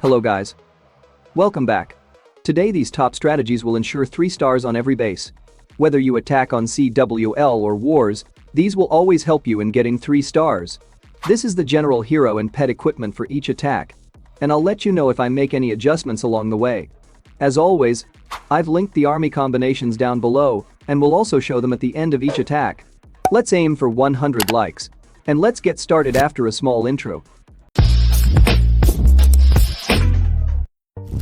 Hello guys. Welcome back. Today these top strategies will ensure 3 stars on every base. Whether you attack on CWL or Wars, these will always help you in getting 3 stars. This is the general hero and pet equipment for each attack. And I'll let you know if I make any adjustments along the way. As always, I've linked the army combinations down below and will also show them at the end of each attack. Let's aim for 100 likes. And let's get started after a small intro.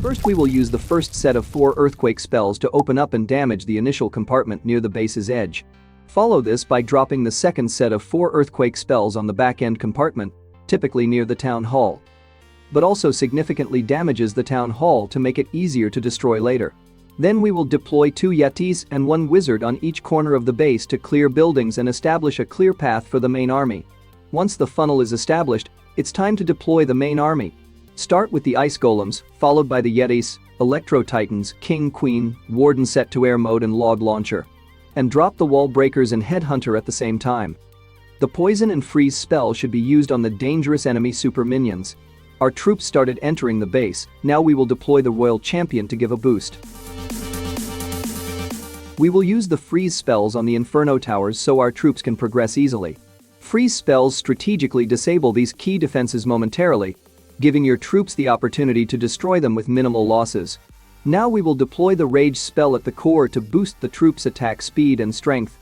First we will use the first set of 4 earthquake spells to open up and damage the initial compartment near the base's edge. Follow this by dropping the second set of 4 earthquake spells on the back-end compartment, typically near the town hall. But also significantly damages the town hall to make it easier to destroy later. Then we will deploy 2 Yetis and 1 Wizard on each corner of the base to clear buildings and establish a clear path for the main army. Once the funnel is established, it's time to deploy the main army. Start with the Ice Golems, followed by the Yetis, Electro Titans, King, Queen, Warden set to air mode and log launcher. And drop the wall breakers and headhunter at the same time. The poison and freeze spell should be used on the dangerous enemy super minions. Our troops started entering the base, now we will deploy the Royal Champion to give a boost. We will use the freeze spells on the Inferno towers so our troops can progress easily. Freeze spells strategically disable these key defenses momentarily, giving your troops the opportunity to destroy them with minimal losses. Now we will deploy the Rage spell at the core to boost the troops' attack speed and strength.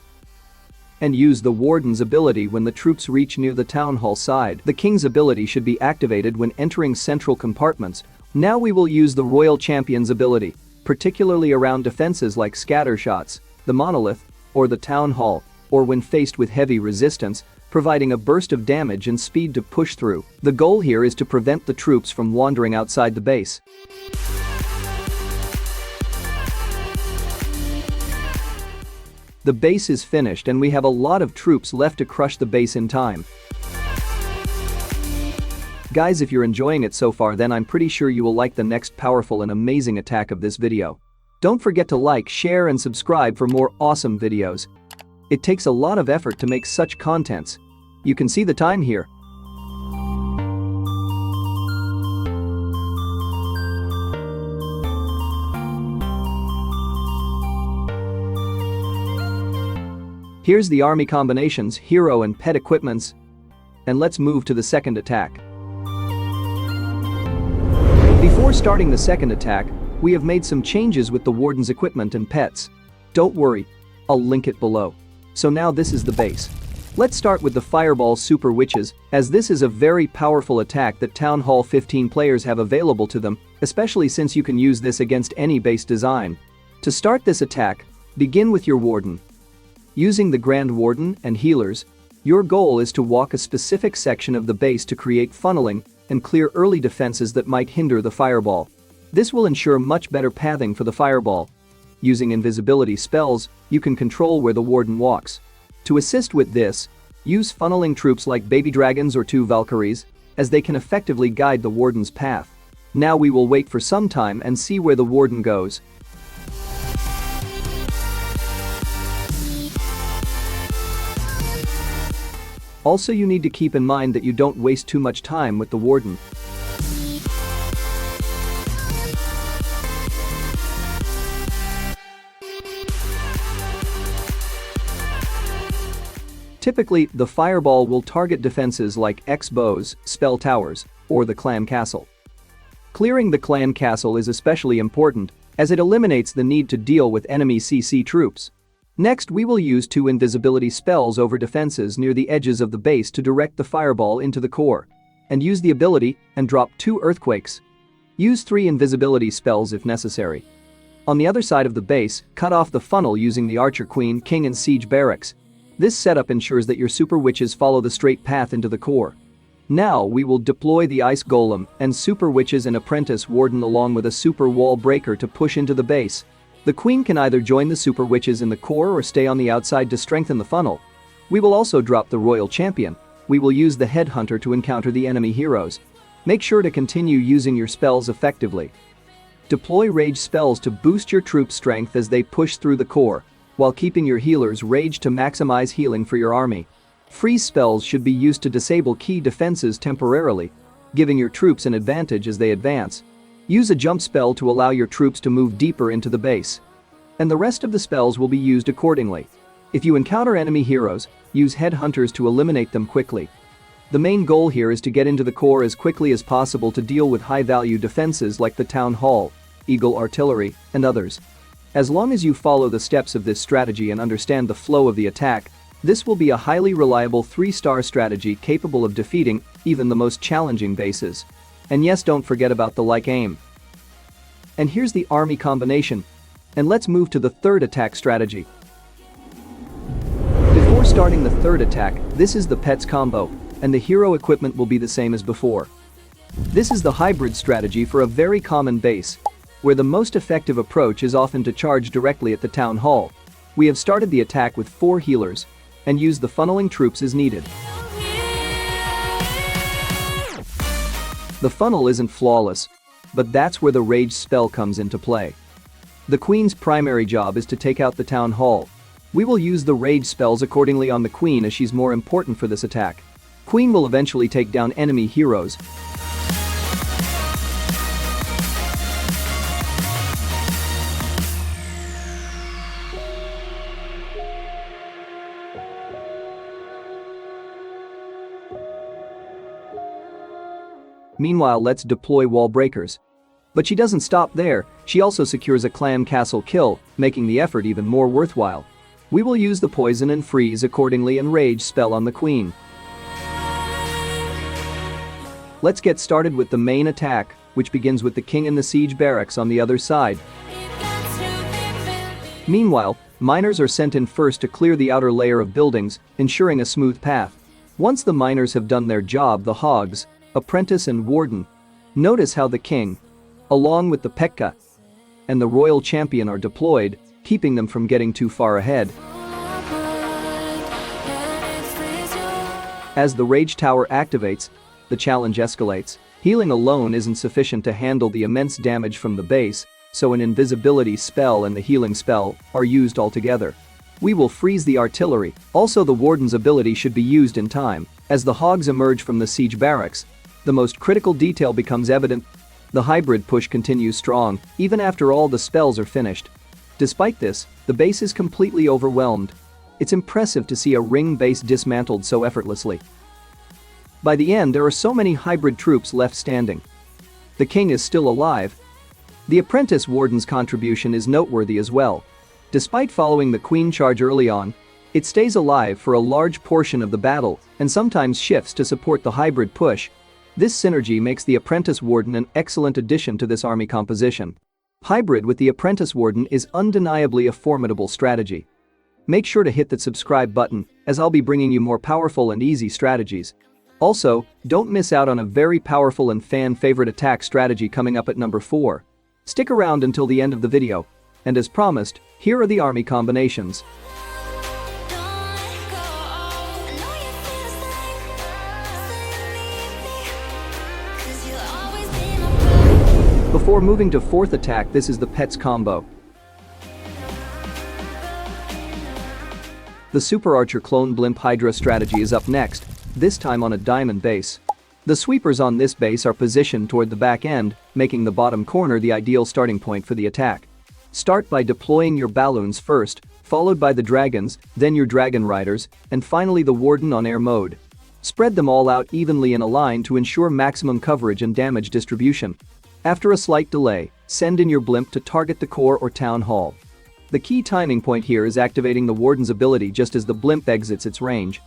And use the Warden's ability when the troops reach near the Town Hall side. The King's ability should be activated when entering central compartments. Now we will use the Royal Champion's ability, particularly around defenses like scatter shots, the Monolith, or the Town Hall, or when faced with heavy resistance, providing a burst of damage and speed to push through. The goal here is to prevent the troops from wandering outside the base. The base is finished and we have a lot of troops left to crush the base in time. Guys, if you're enjoying it so far, then I'm pretty sure you will like the next powerful and amazing attack of this video. Don't forget to like, share and subscribe for more awesome videos. It takes a lot of effort to make such contents. You can see the time here. Here's the army combinations, hero and pet equipments. And let's move to the second attack. Before starting the second attack, we have made some changes with the Warden's equipment and pets. Don't worry, I'll link it below. So now this is the base. Let's start with the Fireball Super Witches, as this is a very powerful attack that Town Hall 15 players have available to them, especially since you can use this against any base design. To start this attack, begin with your Warden. Using the Grand Warden and healers, your goal is to walk a specific section of the base to create funneling and clear early defenses that might hinder the fireball. This will ensure much better pathing for the fireball. Using invisibility spells, you can control where the Warden walks. To assist with this, use funneling troops like baby dragons or 2 Valkyries, as they can effectively guide the Warden's path. Now we will wait for some time and see where the Warden goes. Also, you need to keep in mind that you don't waste too much time with the Warden. Typically, the fireball will target defenses like X-bows, spell towers, or the clan castle. Clearing the clan castle is especially important, as it eliminates the need to deal with enemy CC troops. Next, we will use 2 invisibility spells over defenses near the edges of the base to direct the fireball into the core. And use the ability and drop 2 earthquakes. Use 3 invisibility spells if necessary. On the other side of the base, cut off the funnel using the Archer Queen, King and Siege barracks. This setup ensures that your super witches follow the straight path into the core. Now we will deploy the Ice Golem and super witches and apprentice Warden along with a super wall breaker to push into the base. The Queen can either join the super witches in the core or stay on the outside to strengthen the funnel. We will also drop the Royal Champion. We will use the Headhunter to encounter the enemy heroes. Make sure to continue using your spells effectively. Deploy Rage spells to boost your troops' strength as they push through the core, while keeping your healers Rage to maximize healing for your army. Freeze spells should be used to disable key defenses temporarily. giving your troops an advantage as they advance. Use a jump spell to allow your troops to move deeper into the base. And the rest of the spells will be used accordingly. If you encounter enemy heroes, use headhunters to eliminate them quickly. The main goal here is to get into the core as quickly as possible to deal with high-value defenses like the Town Hall, Eagle Artillery, and others. As long as you follow the steps of this strategy and understand the flow of the attack, this will be a highly reliable 3-star strategy capable of defeating even the most challenging bases. And yes, don't forget about the like aim. And here's the army combination. And let's move to the third attack strategy. Before starting the third attack, this is the pets combo, and the hero equipment will be the same as before. This is the hybrid strategy for a very common base, where the most effective approach is often to charge directly at the town hall. We have started the attack with 4 healers, and use the funneling troops as needed. The funnel isn't flawless, but that's where the rage spell comes into play. The queen's primary job is to take out the town hall. We will use the rage spells accordingly on the queen as she's more important for this attack. Queen will eventually take down enemy heroes. Meanwhile, let's deploy wall breakers. But she doesn't stop there, she also secures a clan castle kill, making the effort even more worthwhile. We will use the poison and freeze accordingly and rage spell on the queen. Let's get started with the main attack, which begins with the king in the siege barracks on the other side. Meanwhile, miners are sent in first to clear the outer layer of buildings, ensuring a smooth path. Once the miners have done their job, the Hogs, Apprentice and Warden. Notice how the king, along with the P.E.K.K.A. and the Royal Champion are deployed, keeping them from getting too far ahead. As the Rage Tower activates, the challenge escalates. Healing alone isn't sufficient to handle the immense damage from the base, so an invisibility spell and the healing spell are used altogether. We will freeze the artillery. Also, the Warden's ability should be used in time. As the Hogs emerge from the siege barracks, the most critical detail becomes evident. The hybrid push continues strong, even after all the spells are finished. Despite this, the base is completely overwhelmed. It's impressive to see a ring base dismantled so effortlessly. By the end, there are so many hybrid troops left standing. The king is still alive. The apprentice warden's contribution is noteworthy as well. Despite following the queen charge early on, it stays alive for a large portion of the battle and sometimes shifts to support the hybrid push. This synergy makes the apprentice warden an excellent addition to this army composition. Hybrid with the apprentice warden is undeniably a formidable strategy. Make sure to hit that subscribe button, as I'll be bringing you more powerful and easy strategies. Also, don't miss out on a very powerful and fan-favorite attack strategy coming up at number 4. Stick around until the end of the video. And as promised, here are the army combinations. Before moving to 4th attack, this is the pets combo. The Super Archer Clone Hydra strategy is up next, this time on a diamond base. The sweepers on this base are positioned toward the back end, making the bottom corner the ideal starting point for the attack. Start by deploying your balloons first, followed by the dragons, then your dragon riders, and finally the warden on air mode. Spread them all out evenly in a line to ensure maximum coverage and damage distribution. After a slight delay, send in your blimp to target the core or town hall. The key timing point here is activating the warden's ability just as the blimp exits its range.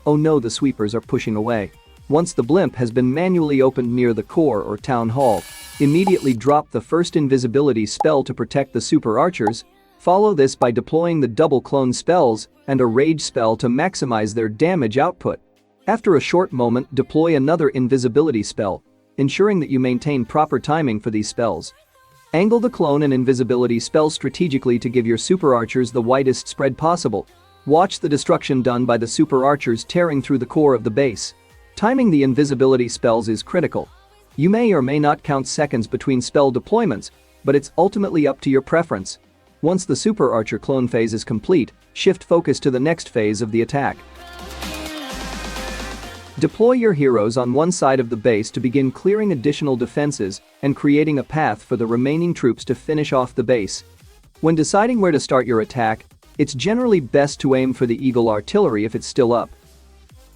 Oh no, the sweepers are pushing away. Once the blimp has been manually opened near the core or town hall, immediately drop the first invisibility spell to protect the super archers. Follow this by deploying the double clone spells and a rage spell to maximize their damage output. After a short moment, deploy another invisibility spell, ensuring that you maintain proper timing for these spells. Angle the clone and invisibility spells strategically to give your super archers the widest spread possible. Watch the destruction done by the super archers tearing through the core of the base. Timing the invisibility spells is critical. You may or may not count seconds between spell deployments, but it's ultimately up to your preference. Once the Super Archer clone phase is complete, shift focus to the next phase of the attack. Deploy your heroes on one side of the base to begin clearing additional defenses and creating a path for the remaining troops to finish off the base. When deciding where to start your attack, it's generally best to aim for the Eagle artillery if it's still up.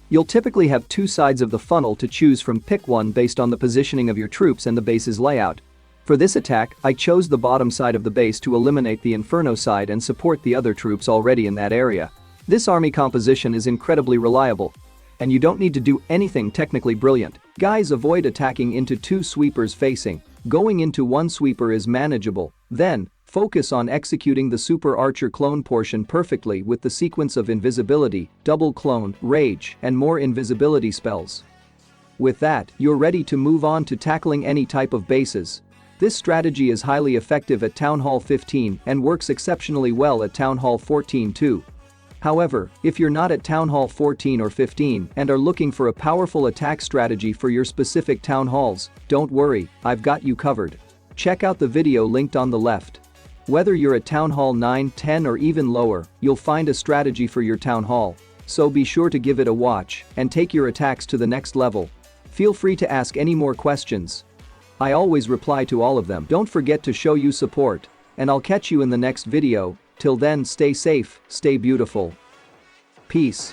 You'll typically have two sides of the funnel to choose from. Pick one based on the positioning of your troops and the base's layout. For this attack, I chose the bottom side of the base to eliminate the Inferno side and support the other troops already in that area. This army composition is incredibly reliable. And you don't need to do anything technically brilliant. Guys, avoid attacking into two sweepers facing. Going into one sweeper is manageable. Then, focus on executing the Super Archer Clone portion perfectly with the sequence of Invisibility, Double Clone, Rage, and more invisibility spells. With that, you're ready to move on to tackling any type of bases. This strategy is highly effective at Town Hall 15 and works exceptionally well at Town Hall 14 too. However, if you're not at Town Hall 14 or 15 and are looking for a powerful attack strategy for your specific town halls, don't worry, I've got you covered. Check out the video linked on the left. Whether you're at Town Hall 9, 10 or even lower, you'll find a strategy for your town hall. So be sure to give it a watch and take your attacks to the next level. Feel free to ask any more questions. I always reply to all of them. Don't forget to show you support, and I'll catch you in the next video. Till then, stay safe, stay beautiful. Peace.